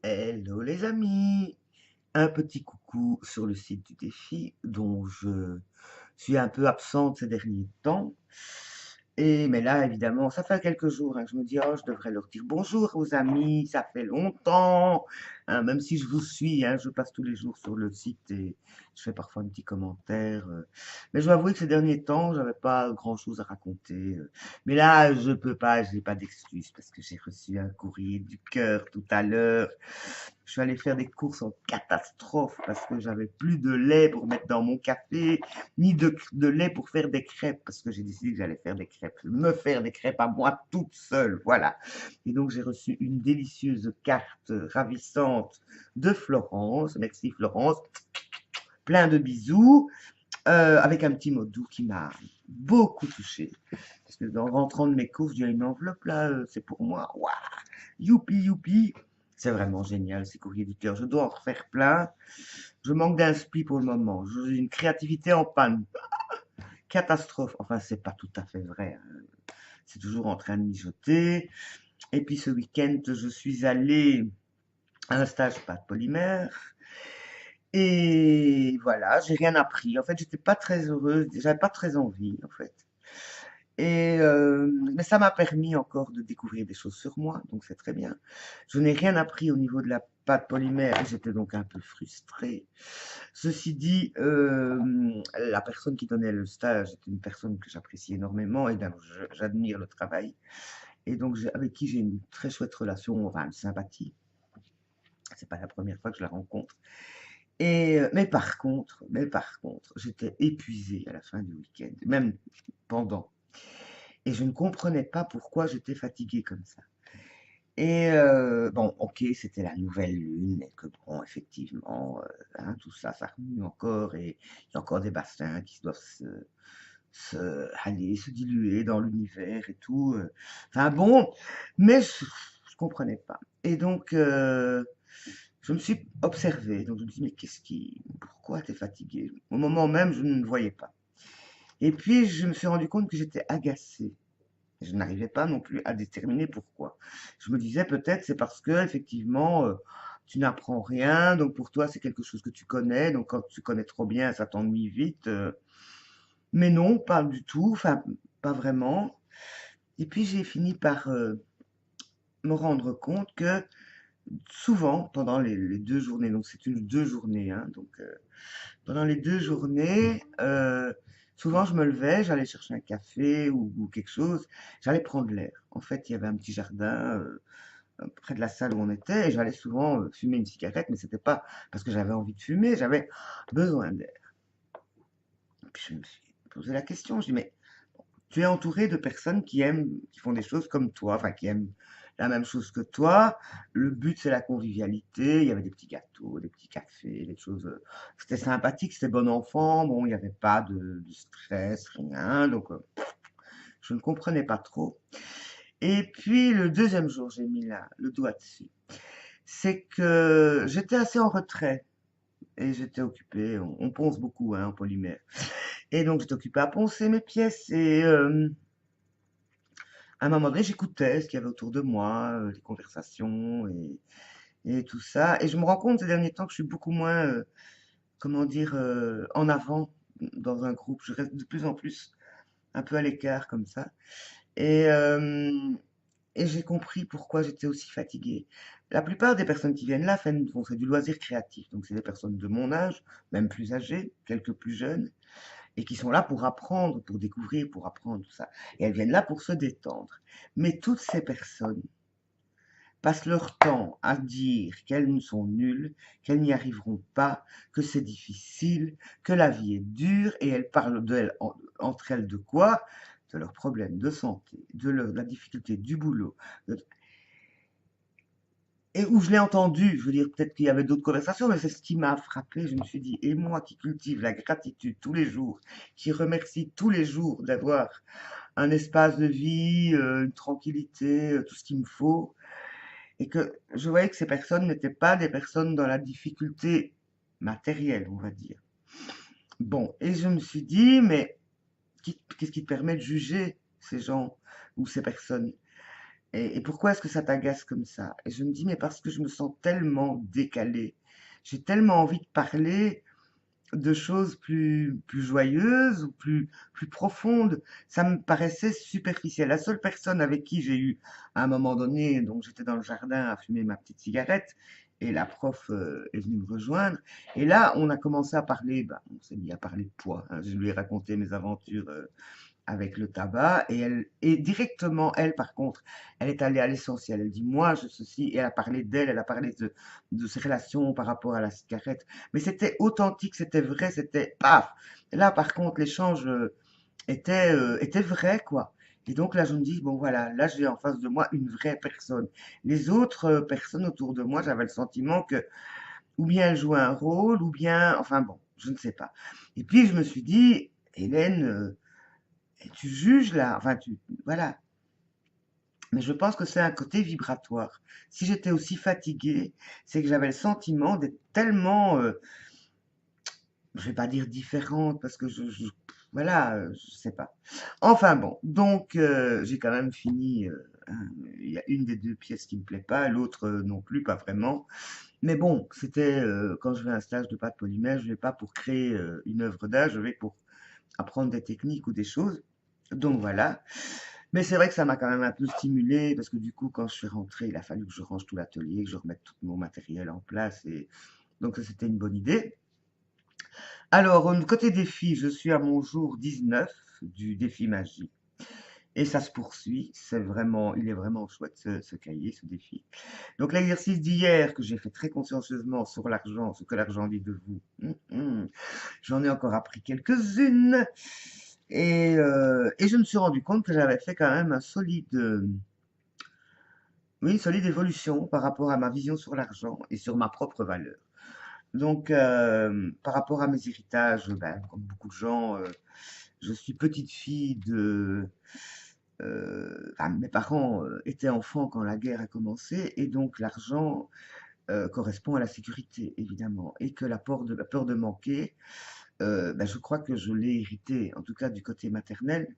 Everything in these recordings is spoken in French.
Hello les amis! Un petit coucou sur le site du défi dont je suis un peu absente ces derniers temps. Mais là, évidemment, ça fait quelques jours, hein, que je me dis, oh, je devrais leur dire bonjour aux amis, ça fait longtemps, hein, même si je vous suis, hein, je passe tous les jours sur le site et je fais parfois un petit commentaire. Mais je dois avouer que ces derniers temps, j'avais pas grand-chose à raconter. Mais là, je peux pas, j'ai pas d'excuse parce que j'ai reçu un courrier du cœur tout à l'heure. Je suis allé faire des courses en catastrophe parce que j'avais plus de lait pour mettre dans mon café, ni de lait pour faire des crêpes, parce que j'ai décidé que j'allais faire des crêpes, me faire des crêpes à moi toute seule, voilà. Et donc j'ai reçu une délicieuse carte ravissante de Florence, merci Florence, plein de bisous, avec un petit mot doux qui m'a beaucoup touché. Parce que en rentrant de mes courses, il y a une enveloppe là, c'est pour moi. Waouh, youpi, youpi. C'est vraiment génial ces courriers du cœur. Je dois en refaire plein. Je manque d'inspi pour le moment. J'ai une créativité en panne. Catastrophe. Enfin, c'est pas tout à fait vrai, hein. C'est toujours en train de mijoter. Et puis ce week-end, je suis allée à un stage pâte polymère. Et voilà, j'ai rien appris. En fait, j'étais pas très heureuse. J'avais pas très envie, en fait. Mais ça m'a permis encore de découvrir des choses sur moi, donc c'est très bien. Je n'ai rien appris au niveau de la pâte polymère et j'étais donc un peu frustrée. Ceci dit, la personne qui donnait le stage était une personne que j'apprécie énormément et j'admire le travail. Et donc, avec qui j'ai une très chouette relation, enfin une sympathie. C'est pas la première fois que je la rencontre. Mais par contre, j'étais épuisée à la fin du week-end, même pendant. Et je ne comprenais pas pourquoi j'étais fatiguée comme ça. Bon, ok, c'était la nouvelle lune, et que bon, effectivement, hein, tout ça, ça remue encore, et il y a encore des bassins qui doivent aller, se diluer dans l'univers et tout. Enfin bon, mais je comprenais pas. Et donc, je me suis observée, donc je me suis dit, mais pourquoi t'es fatiguée? Au moment même, je ne voyais pas. Et puis, je me suis rendu compte que j'étais agacée. Je n'arrivais pas non plus à déterminer pourquoi. Je me disais peut-être c'est parce que effectivement tu n'apprends rien, donc pour toi c'est quelque chose que tu connais, donc quand tu connais trop bien ça t'ennuie vite. Mais non, pas du tout, enfin pas vraiment. Et puis j'ai fini par me rendre compte que souvent pendant les 2 journées, donc c'est une 2 journées, hein, donc pendant les 2 journées, souvent je me levais, j'allais chercher un café ou quelque chose, j'allais prendre l'air. En fait, il y avait un petit jardin près de la salle où on était, et j'allais souvent fumer une cigarette, mais c'était pas parce que j'avais envie de fumer, j'avais besoin d'air. Puis je me suis posé la question, je dis, mais tu es entouré de personnes qui aiment, qui font des choses comme toi, enfin qui aiment la même chose que toi. Le but, c'est la convivialité. Il y avait des petits gâteaux, des petits cafés, des choses. C'était sympathique, c'était bon enfant. Bon, il n'y avait pas de stress, rien. Donc, je ne comprenais pas trop. Et puis, le deuxième jour, j'ai mis le doigt dessus. C'est que j'étais assez en retrait et j'étais occupé. On ponce beaucoup, hein, en polymère. Et donc, j'étais occupé à poncer mes pièces et à un moment donné, j'écoutais ce qu'il y avait autour de moi, les conversations et tout ça. Et je me rends compte ces derniers temps que je suis beaucoup moins, comment dire, en avant dans un groupe. Je reste de plus en plus un peu à l'écart comme ça. Et, euh, et j'ai compris pourquoi j'étais aussi fatiguée. La plupart des personnes qui viennent là font c'est du loisir créatif. Donc c'est des personnes de mon âge, même plus âgées, quelques plus jeunes, et qui sont là pour apprendre, pour découvrir, pour apprendre tout ça. Et elles viennent là pour se détendre. Mais toutes ces personnes passent leur temps à dire qu'elles sont nulles, qu'elles n'y arriveront pas, que c'est difficile, que la vie est dure, et elles parlent entre elles de quoi? De leurs problèmes de santé, de la difficulté du boulot. Et où je l'ai entendu, je veux dire, peut-être qu'il y avait d'autres conversations, mais c'est ce qui m'a frappé. Je me suis dit, et moi qui cultive la gratitude tous les jours, qui remercie tous les jours d'avoir un espace de vie, une tranquillité, tout ce qu'il me faut, et que je voyais que ces personnes n'étaient pas des personnes dans la difficulté matérielle, on va dire. Bon, et je me suis dit, mais qu'est-ce qui te permet de juger ces gens ou ces personnes? Et pourquoi est-ce que ça t'agace comme ça? Et je me dis, mais parce que je me sens tellement décalée. J'ai tellement envie de parler de choses plus joyeuses ou plus profondes. Ça me paraissait superficiel. La seule personne avec qui j'ai eu, à un moment donné, donc j'étais dans le jardin à fumer ma petite cigarette, et la prof est venue me rejoindre. Et là, on a commencé à parler, bah, on s'est mis à parler de poids, hein. Je lui ai raconté mes aventures avec le tabac et directement elle par contre elle est allée à l'essentiel, elle dit moi je ceci et elle a parlé d'elle, elle a parlé de ses relations par rapport à la cigarette, mais c'était authentique, c'était vrai, c'était paf. Là par contre l'échange était vrai quoi. Et donc là je me dis bon voilà, là j'ai en face de moi une vraie personne. Les autres personnes autour de moi, j'avais le sentiment que ou bien elles jouaient un rôle ou bien enfin bon je ne sais pas. Et puis je me suis dit Hélène, et tu juges là, enfin tu, voilà. Mais je pense que c'est un côté vibratoire. Si j'étais aussi fatiguée, c'est que j'avais le sentiment d'être tellement, je vais pas dire différente parce que voilà, je sais pas. Enfin bon, donc j'ai quand même fini. Il y a une des deux pièces qui me plaît pas, l'autre non plus, pas vraiment. Mais bon, c'était quand je vais à un stage de pâte polymère, je vais pas pour créer une œuvre d'art, je vais pour apprendre des techniques ou des choses. Donc voilà. Mais c'est vrai que ça m'a quand même un peu stimulé parce que du coup, quand je suis rentré, il a fallu que je range tout l'atelier, que je remette tout mon matériel en place et donc ça, c'était une bonne idée. Alors, côté défi, je suis à mon jour 19 du défi magie et ça se poursuit. C'est vraiment, il est vraiment chouette ce cahier, ce défi. Donc l'exercice d'hier que j'ai fait très consciencieusement sur l'argent, ce que l'argent dit de vous, j'en ai encore appris quelques-unes. Et je me suis rendu compte que j'avais fait quand même un solide, oui, une solide évolution par rapport à ma vision sur l'argent et sur ma propre valeur. Donc, par rapport à mes héritages, ben, comme beaucoup de gens, je suis petite fille de... enfin, mes parents étaient enfants quand la guerre a commencé et donc l'argent correspond à la sécurité, évidemment. Et que la peur de manquer, ben, je crois que je l'ai hérité, en tout cas du côté maternel,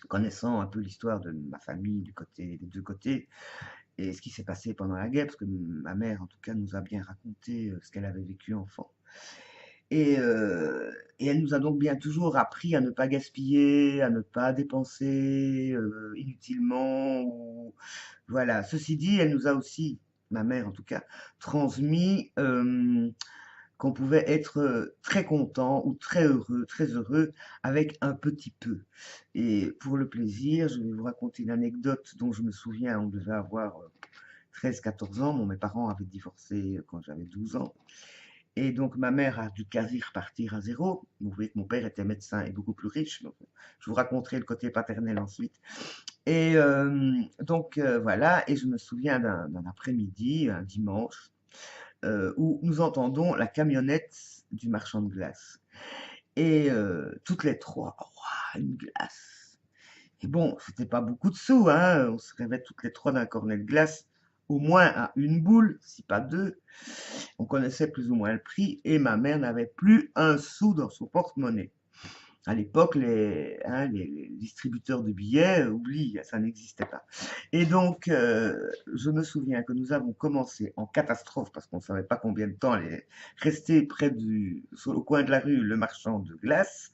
connaissant un peu l'histoire de ma famille des deux côtés et ce qui s'est passé pendant la guerre, parce que ma mère, en tout cas, nous a bien raconté ce qu'elle avait vécu enfant. Et elle nous a donc bien toujours appris à ne pas gaspiller, à ne pas dépenser inutilement. Voilà. Ceci dit, elle nous a aussi, ma mère en tout cas, transmis qu'on pouvait être très content ou très heureux avec un petit peu. Et pour le plaisir, je vais vous raconter une anecdote dont je me souviens, on devait avoir 13-14 ans, mes parents avaient divorcé quand j'avais 12 ans. Et donc ma mère a dû quasi repartir à zéro. Vous voyez que mon père était médecin et beaucoup plus riche. Donc, je vous raconterai le côté paternel ensuite. Et donc voilà, et je me souviens d'un après-midi, un dimanche, où nous entendons la camionnette du marchand de glace. Et toutes les trois, ouah, une glace. Et bon, c'était pas beaucoup de sous, hein. On se rêvait toutes les trois d'un cornet de glace, au moins à une boule, si pas deux. On connaissait plus ou moins le prix, et ma mère n'avait plus un sou dans son porte-monnaie. À l'époque, les distributeurs de billets, oublie, ça n'existait pas. Et donc, je me souviens que nous avons commencé en catastrophe parce qu'on ne savait pas combien de temps allait rester au coin de la rue le marchand de glace.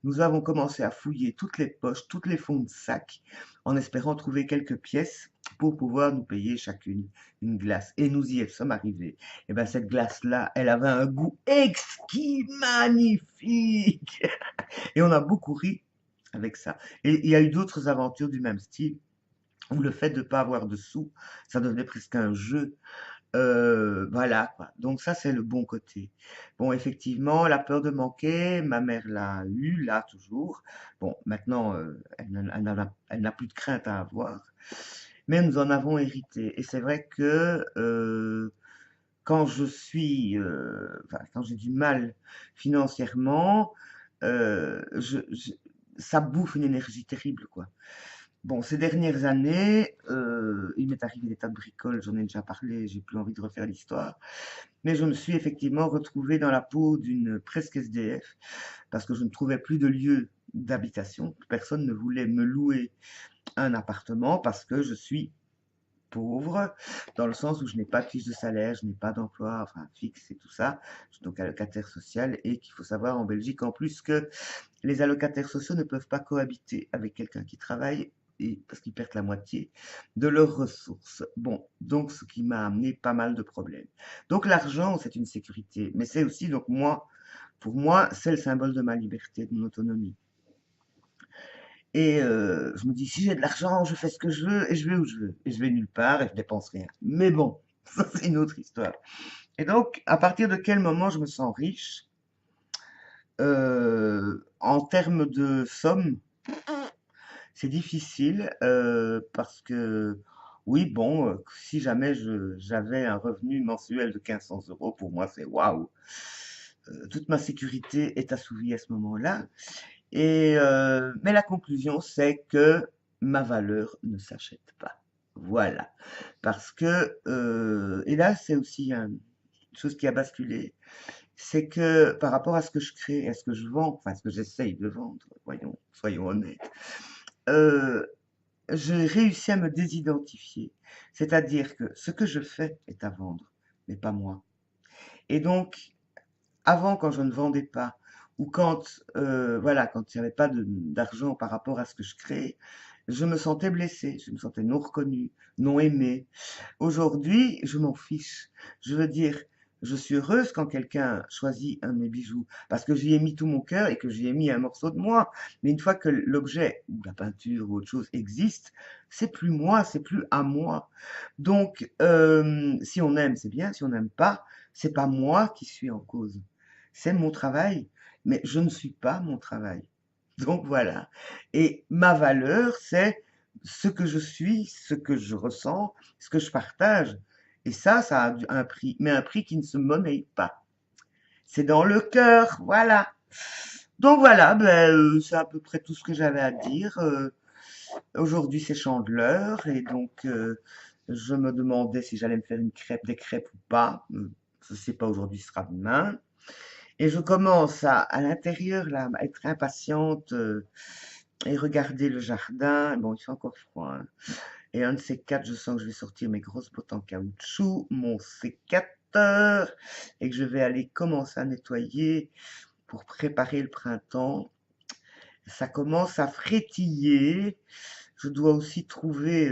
Nous avons commencé à fouiller toutes les poches, toutes les fonds de sac, en espérant trouver quelques pièces pour pouvoir nous payer chacune une glace. Et nous y sommes arrivés. Et bien cette glace-là, elle avait un goût exquis, magnifique. Et on a beaucoup ri avec ça. Et il y a eu d'autres aventures du même style, où le fait de ne pas avoir de sous, ça devenait presque un jeu. Voilà, quoi. Donc ça, c'est le bon côté. Bon, effectivement, la peur de manquer, ma mère l'a eu, là, toujours. Bon, maintenant, elle n'a plus de crainte à avoir. Mais nous en avons hérité. Et c'est vrai que quand enfin, quand j'ai du mal financièrement, ça bouffe une énergie terrible, quoi. bon, ces dernières années, il m'est arrivé des tas de bricoles, j'en ai déjà parlé, j'ai plus envie de refaire l'histoire, mais je me suis effectivement retrouvé dans la peau d'une presque SDF parce que je ne trouvais plus de lieu d'habitation. Personne ne voulait me louer un appartement parce que je suis pauvre, dans le sens où je n'ai pas de fiche de salaire, je n'ai pas d'emploi, enfin fixe et tout ça. Je suis donc allocataire social et qu'il faut savoir en Belgique en plus que les allocataires sociaux ne peuvent pas cohabiter avec quelqu'un qui travaille et parce qu'ils perdent la moitié de leurs ressources. Bon, donc ce qui m'a amené pas mal de problèmes. Donc l'argent, c'est une sécurité, mais c'est aussi donc moi, pour moi, c'est le symbole de ma liberté, de mon autonomie. Et je me dis, si j'ai de l'argent, je fais ce que je veux et je vais où je veux. Et je vais nulle part et je dépense rien. Mais bon, ça c'est une autre histoire. Et donc, à partir de quel moment je me sens riche en termes de somme, c'est difficile parce que, oui, bon, si jamais j'avais un revenu mensuel de 1500 euros, pour moi c'est waouh. Toute ma sécurité est assouvie à ce moment-là. Et mais la conclusion, c'est que ma valeur ne s'achète pas. Voilà. Parce que, et là, c'est aussi une chose qui a basculé, c'est que par rapport à ce que je crée, à ce que je vends, enfin ce que j'essaye de vendre, voyons, soyons honnêtes, euh, j'ai réussi à me désidentifier. C'est-à-dire que ce que je fais est à vendre, mais pas moi. Et donc, avant, quand je ne vendais pas, ou quand, voilà, quand il n'y avait pas d'argent par rapport à ce que je créais, je me sentais blessée, je me sentais non reconnue, non aimée. Aujourd'hui, je m'en fiche. Je veux dire, je suis heureuse quand quelqu'un choisit un de mes bijoux, parce que j'y ai mis tout mon cœur et que j'y ai mis un morceau de moi. Mais une fois que l'objet, ou la peinture, ou autre chose existe, c'est plus moi, c'est plus à moi. Donc, si on aime, c'est bien, si on n'aime pas, c'est pas moi qui suis en cause. C'est mon travail, mais je ne suis pas mon travail. Donc voilà. Et ma valeur, c'est ce que je suis, ce que je ressens, ce que je partage. Et ça a un prix, mais un prix qui ne se monnaie pas. C'est dans le cœur, voilà. Donc voilà, ben, c'est à peu près tout ce que j'avais à dire. Aujourd'hui, c'est Chandeleur, et donc je me demandais si j'allais me faire une crêpe, des crêpes ou pas. Je ne sais pas aujourd'hui, ce sera demain. Et je commence à l'intérieur, là, à être impatiente et regarder le jardin. Bon, il fait encore froid, hein. Et un de ces quatre, je sens que je vais sortir mes grosses bottes en caoutchouc, mon sécateur, et que je vais aller commencer à nettoyer pour préparer le printemps. Ça commence à frétiller. Je dois aussi trouver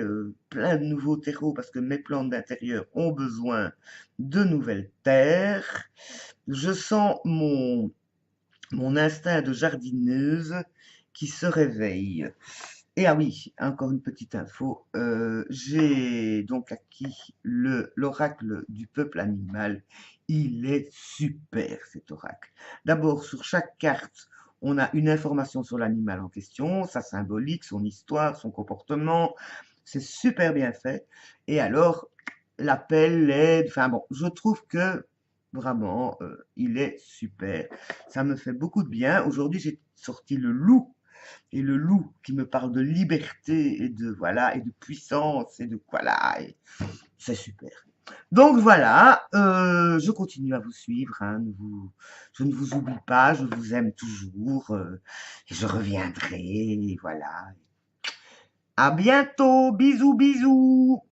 plein de nouveaux terreaux parce que mes plantes d'intérieur ont besoin de nouvelles terres. Je sens mon instinct de jardineuse qui se réveille. Et ah oui, encore une petite info, j'ai donc acquis l'oracle du peuple animal. Il est super cet oracle. D'abord, sur chaque carte, on a une information sur l'animal en question, sa symbolique, son histoire, son comportement. C'est super bien fait. Et alors, l'appel, l'aide, enfin bon, je trouve que vraiment, il est super. Ça me fait beaucoup de bien. Aujourd'hui, j'ai sorti le loup et le loup qui me parle de liberté et de voilà et de puissance et de voilà, c'est super. Donc voilà, je continue à vous suivre, hein, je ne vous oublie pas, je vous aime toujours et je reviendrai, voilà. À bientôt, bisous bisous.